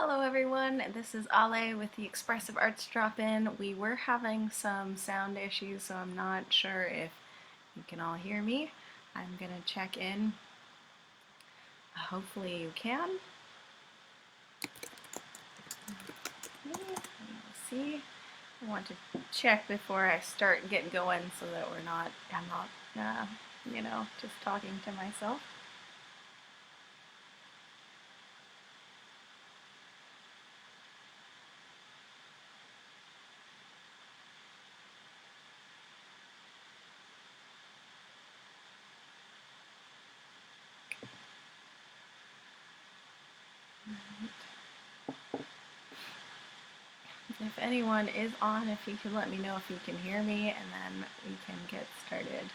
Hello everyone, this is Ale with the Expressive Arts Drop-In. We were having some sound issues, so I'm not sure if you can all hear me. I'm gonna check in. Hopefully you can. Let's see. I want to check before I start getting going so that I'm not, just talking to myself. If anyone is on, if you could let me know if you can hear me, and then we can get started.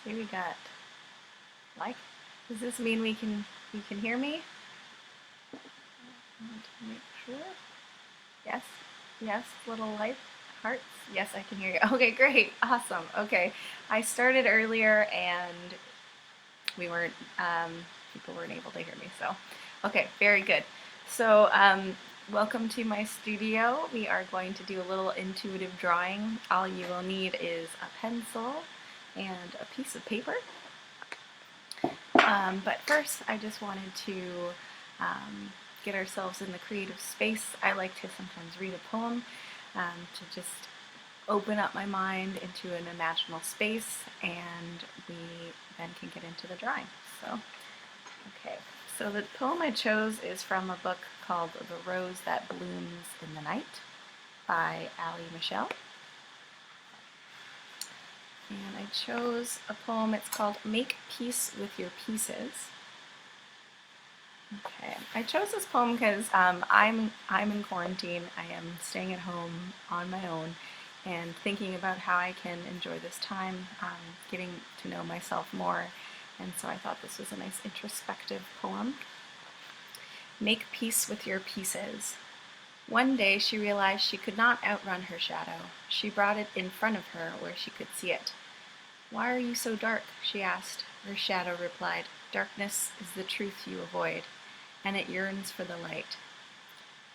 See, we got like. Does this mean you can hear me? I want to make sure. Yes, yes, little light hearts. Yes, I can hear you. Okay, great, awesome. Okay, I started earlier and we weren't, people weren't able to hear me. So, okay, very good. So, welcome to my studio. We are going to do a little intuitive drawing. All you will need is a pencil and a piece of paper. But first, I just wanted to get ourselves in the creative space. I like to sometimes read a poem to just open up my mind into an imaginal space, and we then can get into the drawing. So, okay. So the poem I chose is from a book called The Rose That Blooms in the Night by Ále. And I chose a poem, it's called Make Peace with Your Pieces. Okay, I chose this poem because I'm in quarantine. I am staying at home on my own and thinking about how I can enjoy this time, getting to know myself more, and so I thought this was a nice introspective poem. Make peace with your pieces. One day she realized she could not outrun her shadow. She brought it in front of her where she could see it. "Why are you so dark?" she asked. Her shadow replied, "Darkness is the truth you avoid, and it yearns for the light."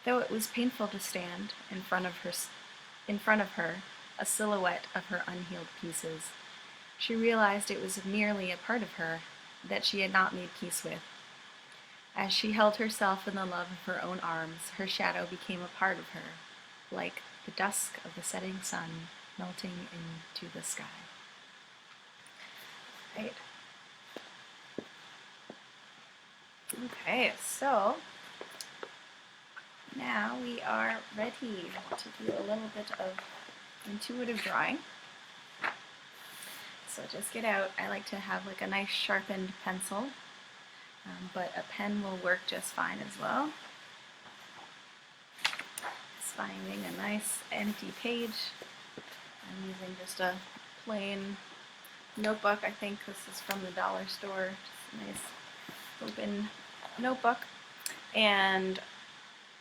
Though it was painful to stand in front of her, a silhouette of her unhealed pieces, she realized it was merely a part of her that she had not made peace with. As she held herself in the love of her own arms, her shadow became a part of her, like the dusk of the setting sun melting into the sky. Right. Okay, so now we are ready to do a little bit of intuitive drawing. So just get out, I like to have like a nice sharpened pencil, but a pen will work just fine as well. Just finding a nice empty page. I'm using just a plain notebook. I think this is from the dollar store, just a nice open notebook. And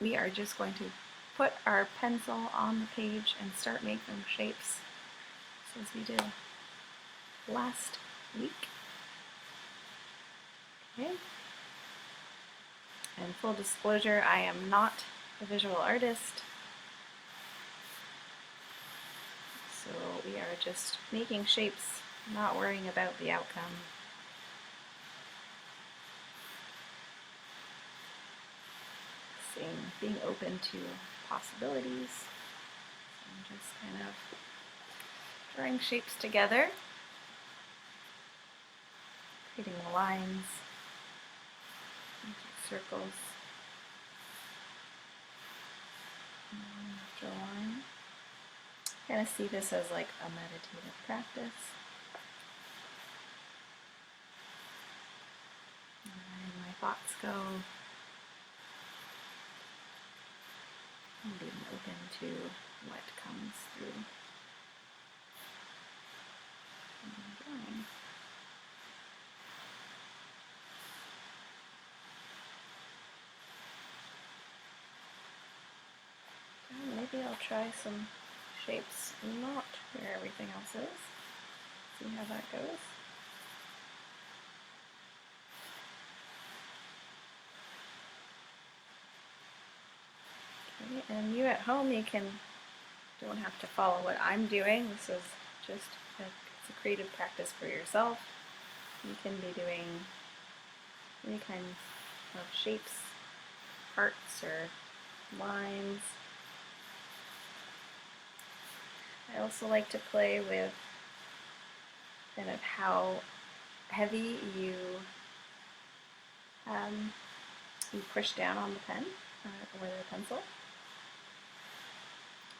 we are just going to put our pencil on the page and start making shapes, so as we did last week. Okay. And full disclosure, I am not a visual artist, so we are just making shapes, not worrying about the outcome. Being open to possibilities. So I'm just kind of drawing shapes together, creating lines, circles, after line. Kind of see this as like a meditative practice. And my thoughts go. And being open to what comes through the drawing. Maybe I'll try some shapes not where everything else is. See how that goes. Okay, and you at home, don't have to follow what I'm doing. This is just it's a creative practice for yourself. You can be doing any kinds of shapes, hearts, or lines. I also like to play with kind of how heavy you push down on the pen or the pencil.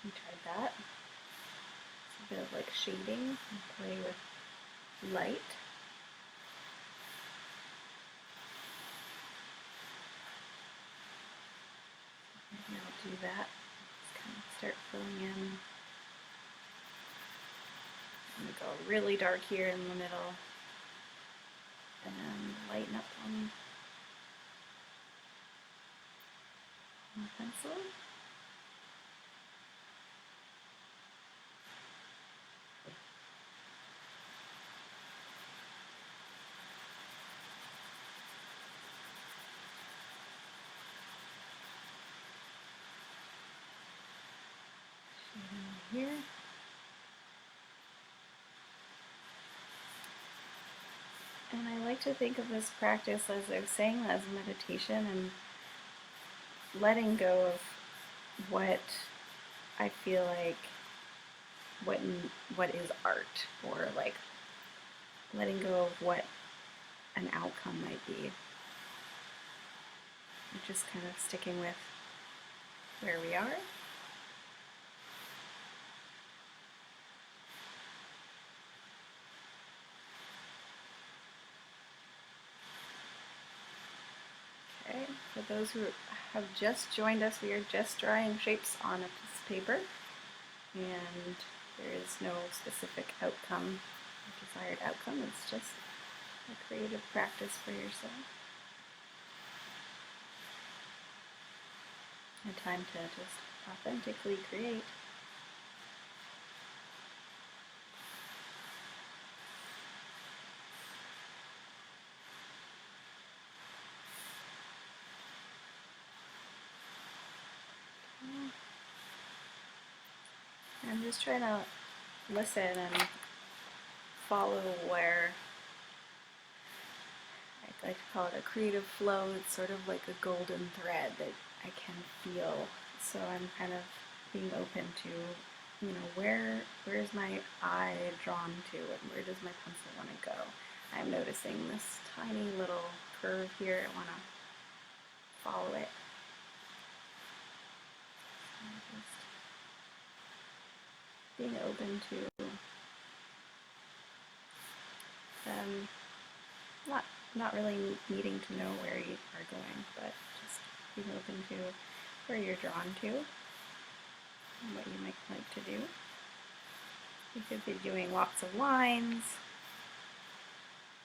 We tried that. It's a bit of like shading and play with light. Maybe I'll do that. Just kind of start filling in. I'm going to go really dark here in the middle and lighten up on the pencil. Here. And I like to think of this practice, as I was saying, as meditation and letting go of what I feel like what is art, or like letting go of what an outcome might be. And just kind of sticking with where we are. Okay, for those who have just joined us, we are just drawing shapes on a piece of paper, and there is no specific outcome, desired outcome. It's just a creative practice for yourself. A time to just authentically create. I'm just trying to listen and follow where I like to call it a creative flow. It's sort of like a golden thread that I can feel. So I'm kind of being open to, where's my eye drawn to, and where does my pencil want to go? I'm noticing this tiny little curve here. I want to follow it. So just being open to not really needing to know where you are going, but just being open to where you're drawn to and what you might like to do. You could be doing lots of lines,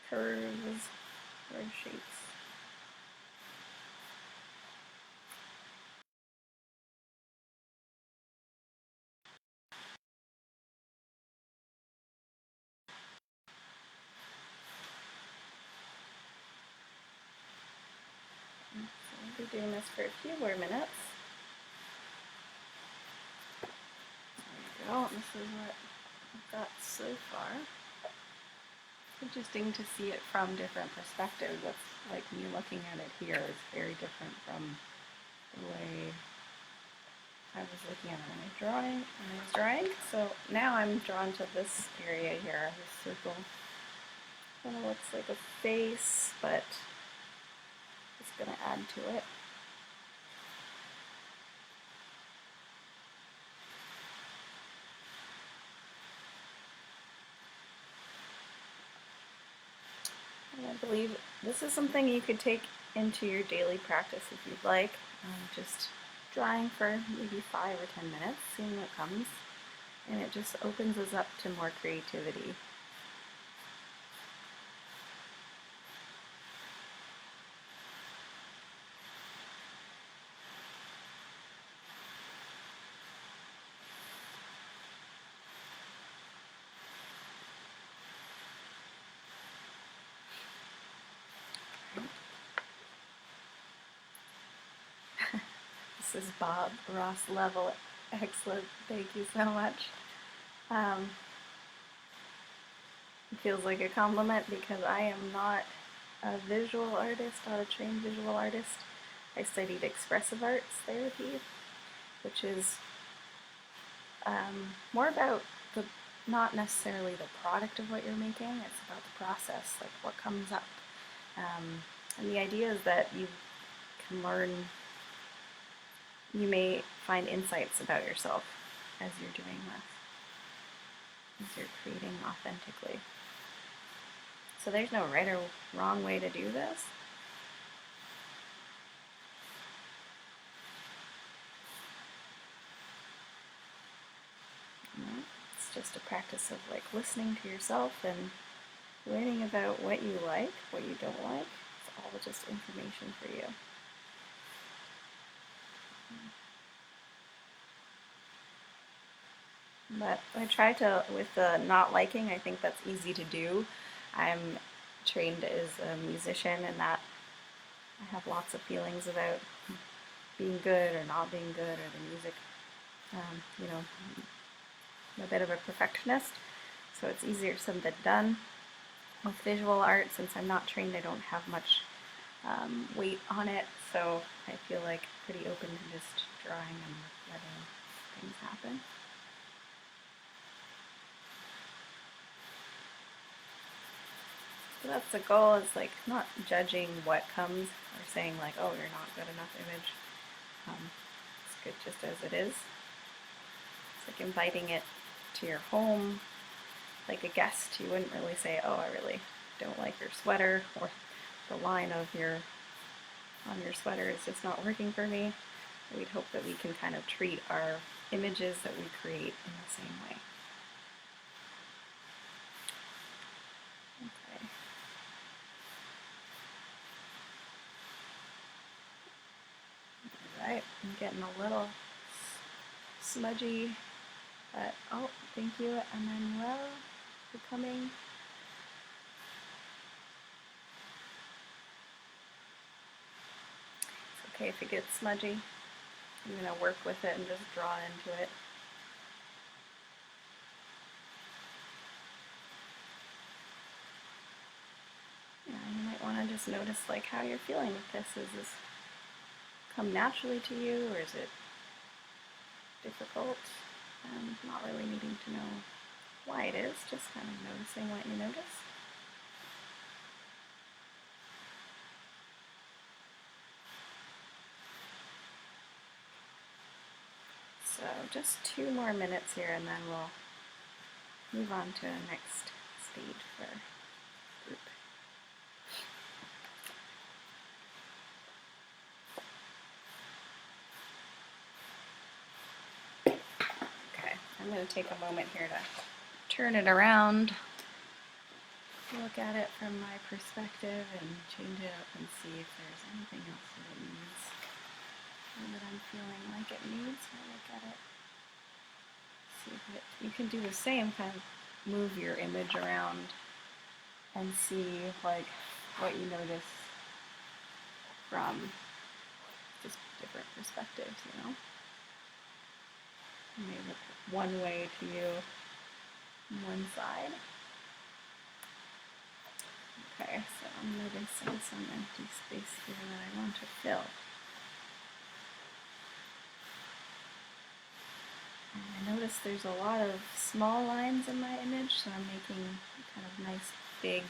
curves, word shapes. So I'll be doing this for a few more minutes. There we go. This is what I've got so far. It's interesting to see it from different perspectives. That's like me looking at it here is very different from the way I was looking at it when I was drawing. So now I'm drawn to this area here, this circle. Kind of looks like a face, but it's going to add to it. And I believe this is something you could take into your daily practice if you'd like. Just drawing for maybe 5 or 10 minutes, seeing what comes. And it just opens us up to more creativity. This is Bob Ross Level. Excellent. Thank you so much. It feels like a compliment because I am not a visual artist, not a trained visual artist. I studied expressive arts therapy, which is more about the not necessarily the product of what you're making, it's about the process, like what comes up. And the idea is that you can learn, you may find insights about yourself as you're doing this, as you're creating authentically. So there's no right or wrong way to do this. It's just a practice of like listening to yourself and learning about what you like, what you don't like. It's all just information for you. But I try to, with the not liking, I think that's easy to do. I'm trained as a musician and that I have lots of feelings about being good or not being good or the music. You know, I'm a bit of a perfectionist, so it's easier said than done. With visual art, since I'm not trained, I don't have much weight on it, so I feel like pretty open to just drawing and letting things happen. So that's the goal, is like not judging what comes or saying like, oh, you're not good enough image. It's good just as it is. It's like inviting it to your home like a guest. You wouldn't really say, oh, I really don't like your sweater, or the line of on your sweater is just not working for me. We'd hope that we can kind of treat our images that we create in the same way. Okay. Alright, I'm getting a little smudgy, but oh, thank you, Emmanuel, for coming. It's okay if it gets smudgy. I'm going to work with it and just draw into it. Yeah, you might want to just notice like how you're feeling with this. Is this come naturally to you, or is it difficult? Not really needing to know why it is, just kind of noticing what you notice. So just 2 more minutes here and then we'll move on to the next stage for group. Okay, I'm going to take a moment here to turn it around, look at it from my perspective and change it up and see if there's anything else that it needs, or that I'm feeling like it needs. I'll look at it. See if it, you can do the same, kind of move your image around and see like what you notice from just different perspectives, you know. It may look one way to you on one side. Okay, so I'm noticing some empty space here that I want to fill. And I notice there's a lot of small lines in my image, so I'm making kind of nice, big,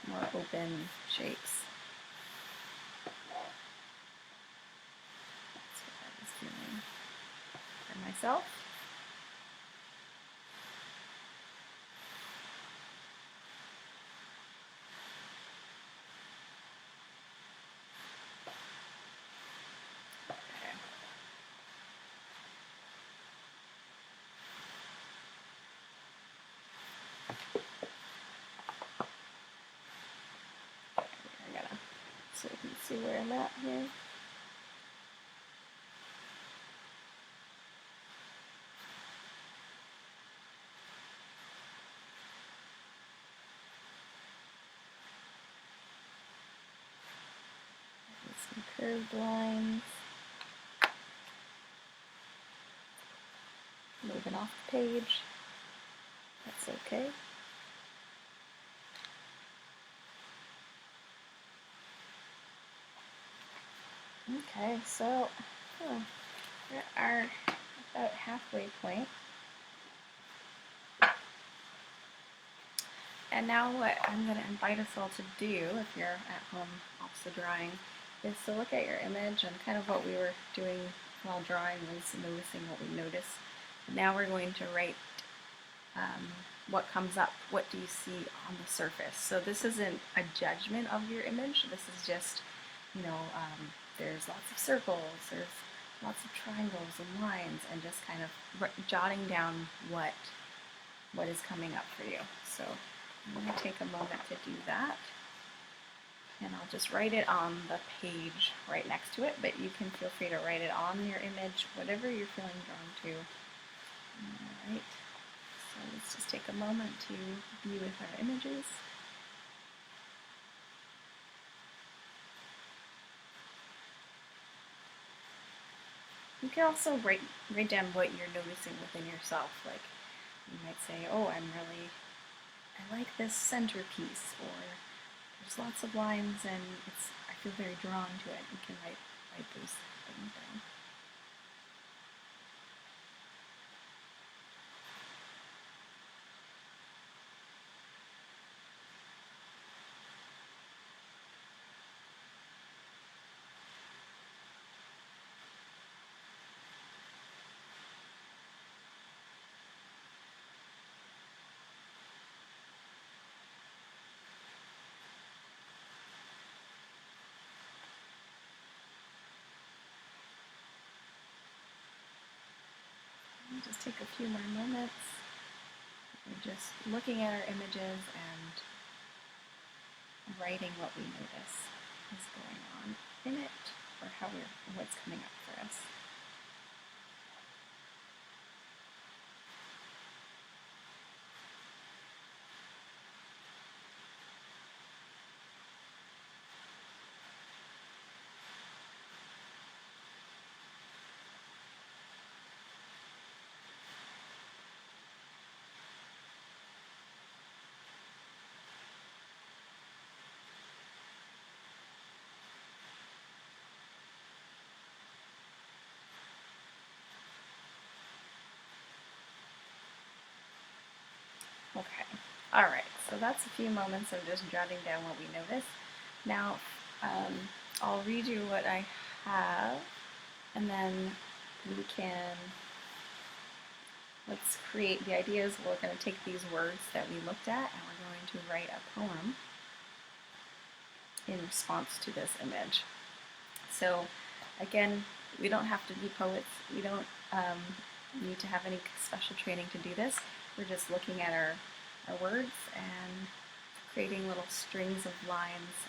more open shapes. That's what I was doing for myself. So you can see where I'm at here. Some curved lines. moving off the page. That's okay. Okay, so we're at our about halfway point. And now what I'm going to invite us all to do, if you're at home also drawing, is to look at your image, and kind of what we were doing while drawing was noticing what we noticed. Now we're going to write what comes up, what do you see on the surface. So this isn't a judgment of your image, this is just, there's lots of circles, there's lots of triangles and lines, and just kind of jotting down what is coming up for you. So I'm going to take a moment to do that, and I'll just write it on the page right next to it, but you can feel free to write it on your image, whatever you're feeling drawn to. Alright, so let's just take a moment to be with our images. You can also write down what you're noticing within yourself. Like, you might say, oh, I like this centerpiece, or there's lots of lines and I feel very drawn to it. You can write those things down. Just take a few more moments. We're just looking at our images and writing what we notice is going on in it, or what's coming up for us. Okay, alright, so that's a few moments of just jotting down what we noticed. Now, I'll read you what I have, and then let's create, the ideas. We're going to take these words that we looked at, and we're going to write a poem in response to this image. So, again, we don't have to be poets. We don't need to have any special training to do this. We're just looking at our words and creating little strings of lines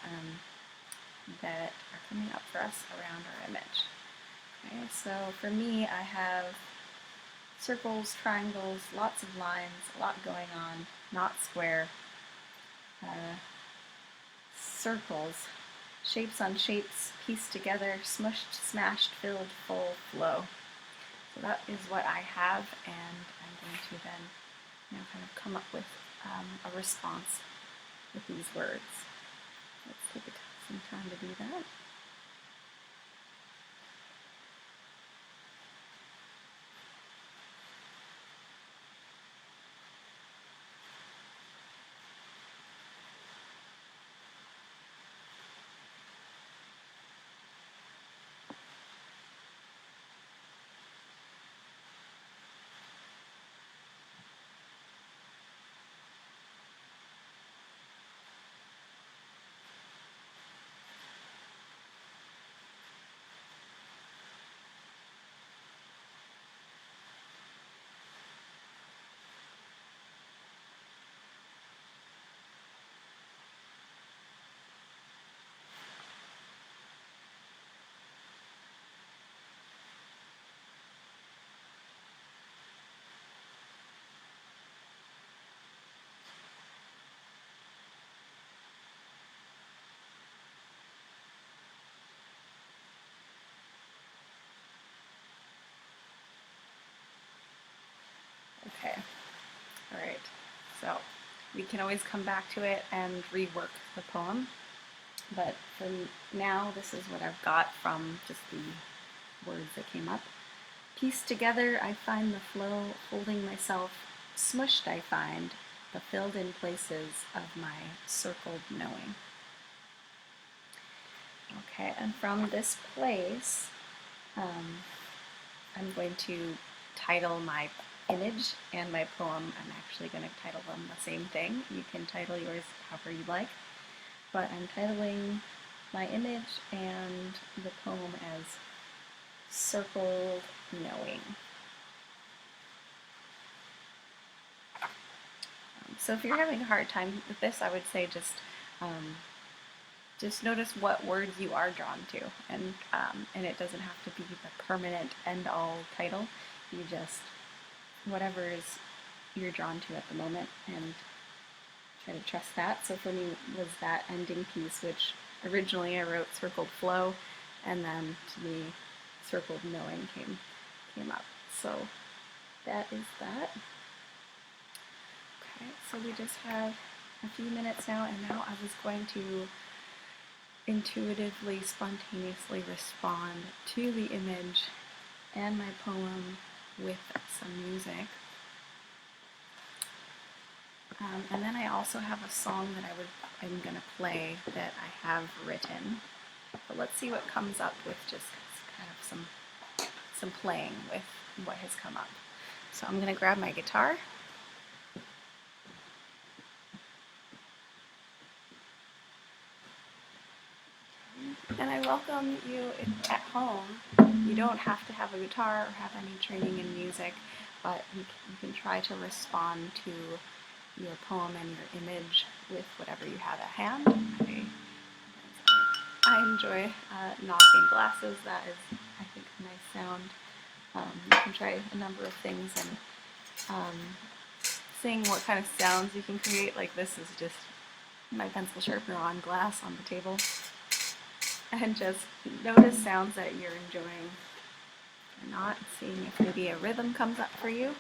that are coming up for us around our image. Okay, so for me, I have circles, triangles, lots of lines, a lot going on, not square, circles, shapes on shapes, pieced together, smushed, smashed, filled, full, flow. So that is what I have, and I'm going to then kind of come up with a response with these words. Let's take some time to do that. So we can always come back to it and rework the poem. But for now, this is what I've got from just the words that came up. Pieced together, I find the flow, holding myself. Smushed, I find the filled in places of my circled knowing. Okay, and from this place, I'm going to title my image and my poem. I'm actually going to title them the same thing. You can title yours however you like, but I'm titling my image and the poem as Circled Knowing. So if you're having a hard time with this, I would say just notice what words you are drawn to, and it doesn't have to be the permanent end-all title. You just, whatever is you're drawn to at the moment, and try to trust that. So for me was that ending piece, which originally I wrote Circled Flow, and then to me Circled Knowing came up. So that is that. Okay, so we just have a few minutes now, and now I was going to intuitively, spontaneously respond to the image and my poem with some music. And then I also have a song that I'm going to play that I have written. But let's see what comes up with just kind of some playing with what has come up. So I'm going to grab my guitar. And I welcome you at home. You don't have to have a guitar or have any training in music, but you can try to respond to your poem and your image with whatever you have at hand. I enjoy knocking glasses. That is, I think, a nice sound. You can try a number of things and seeing what kind of sounds you can create. Like this is just my pencil sharpener on glass on the table. And just notice sounds that you're enjoying or not, seeing if maybe a rhythm comes up for you.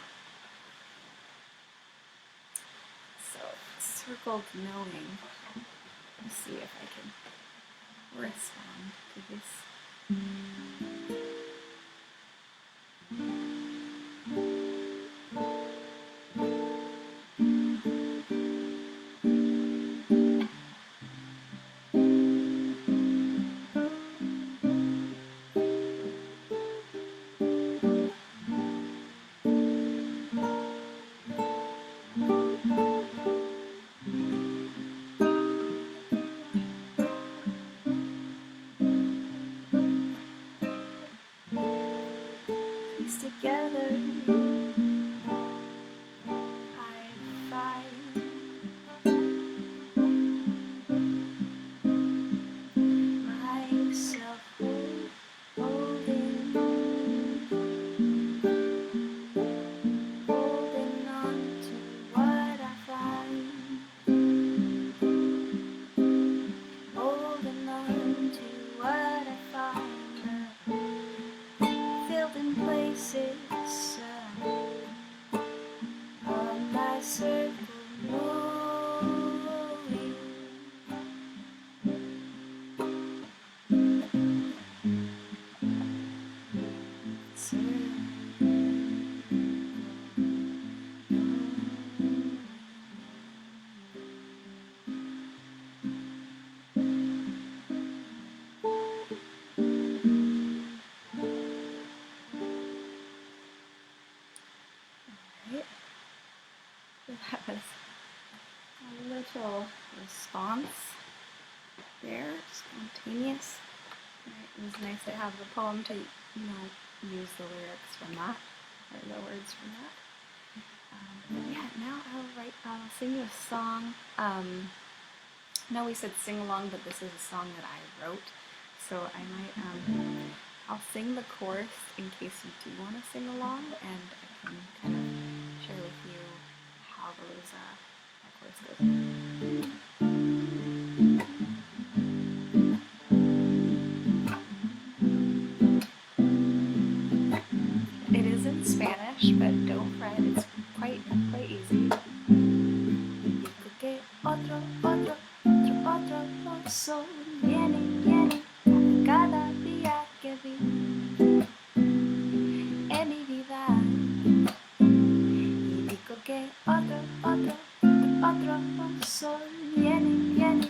So, Circled Knowing. Let's see if I can respond to this. Together, I find myself holding on to what I find, holding on to what I find, filled in places on my circle knowing. That was a little response there, spontaneous. It was nice to have the poem to, use the lyrics from that, or the words from that. But yeah, now I'll sing you a song. No, we said sing along, but this is a song that I wrote, so I might, I'll sing the chorus in case you do want to sing along, and I can kind of share with you how that chorus goes. It is in Spanish, but don't fret, it's quite easy. otro, otro sol viene, viene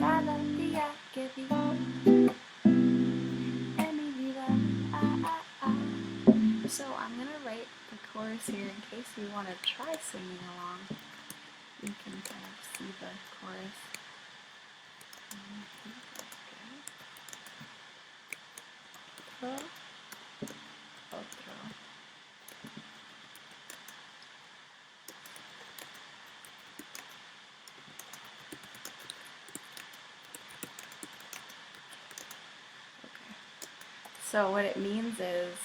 cada día que vivo en mi vida. So I'm gonna write the chorus here in case you want to try singing along. You can kind of see the chorus. Otro, otro. So what it means is,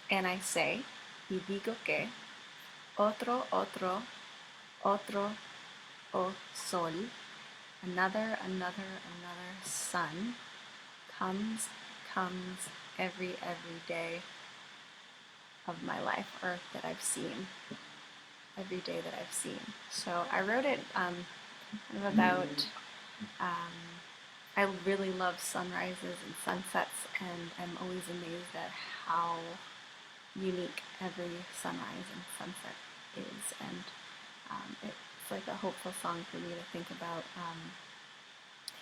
and I say, y digo que, otro, otro, otro, o sol, another, another, another sun, comes every day of my life, or that I've seen, every day that I've seen. So I wrote it about, I really love sunrises and sunsets, and I'm always amazed at how unique every sunrise and sunset is, and it's like a hopeful song for me to think about.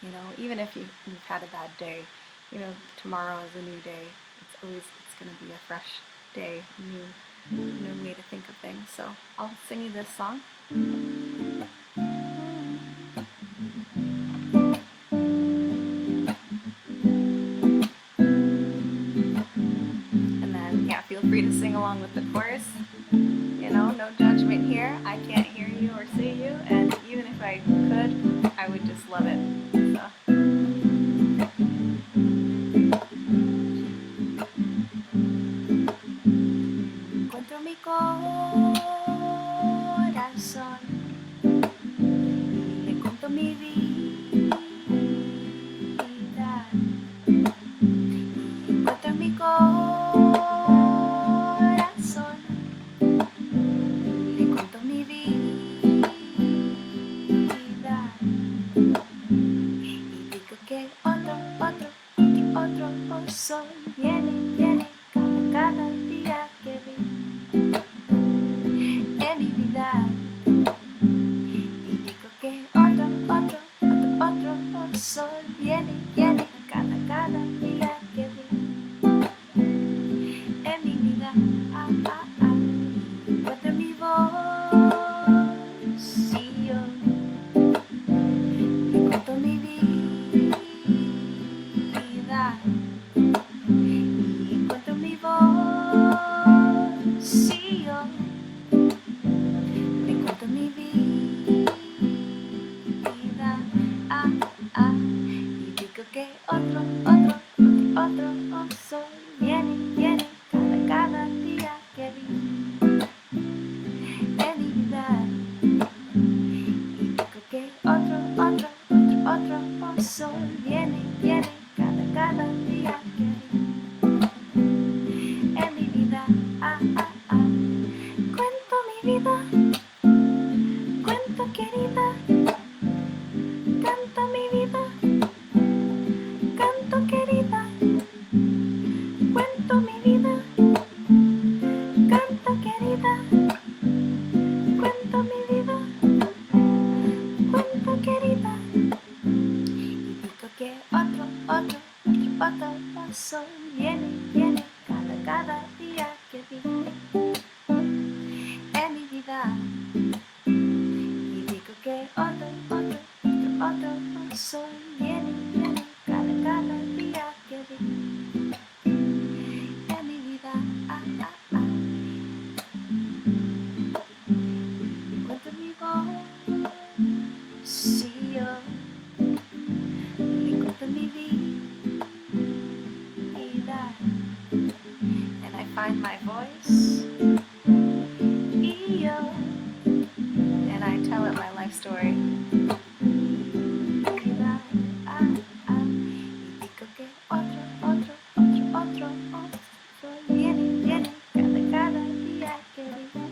You know, even if you've had a bad day, you know, tomorrow is a new day. It's going to be a fresh day, new way to think of things. So I'll sing you this song. And then, yeah, feel free to sing along with the chorus. You know, no judgment here. I can't hear you or see you, and even if I could, I would just love it. So. Encuentro mi corazón, le cuento mi vida. Encuentro mi corazón, le cuento mi vida. Y digo que otro sol viene cada día que vivo en mi vida. Y digo que otro sol viene cada día que vivo en mi vida. Encuentro mi voz y yo le cuento mi vida. Y encuentro mi voz y yo le cuento mi vida. Y digo que otro sol viene cada día que vivo en mi vida. Y digo que otro sol viene cada día que vivo en mi vida. Cuento mi vida, cuento querida, canto mi vida, canto querida, cuento mi vida, canto querida, cuento mi vida, cuento querida. Y digo que otro sol viene cada día que vivo en mi vida. Y digo que otro sol viene cada día que vivo en mi vida. Encuentro mi voz y yo le cuento mi vida. And I find my voice y yo, and I tell it my life story. Y digo que otro sol viene cada día que vivo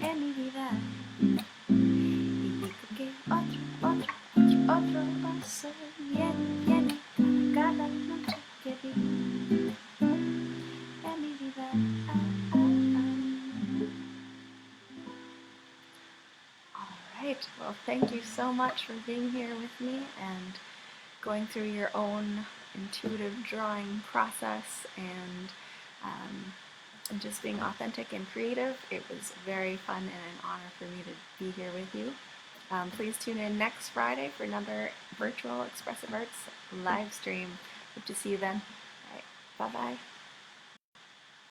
en mi vida. Y digo que otro sol viene cada noche que vivo en mi vida. Great. Well, thank you so much for being here with me and going through your own intuitive drawing process and just being authentic and creative. It was very fun and an honor for me to be here with you. Please tune in next Friday for another virtual Expressive Arts live stream. Hope to see you then. All right, bye-bye.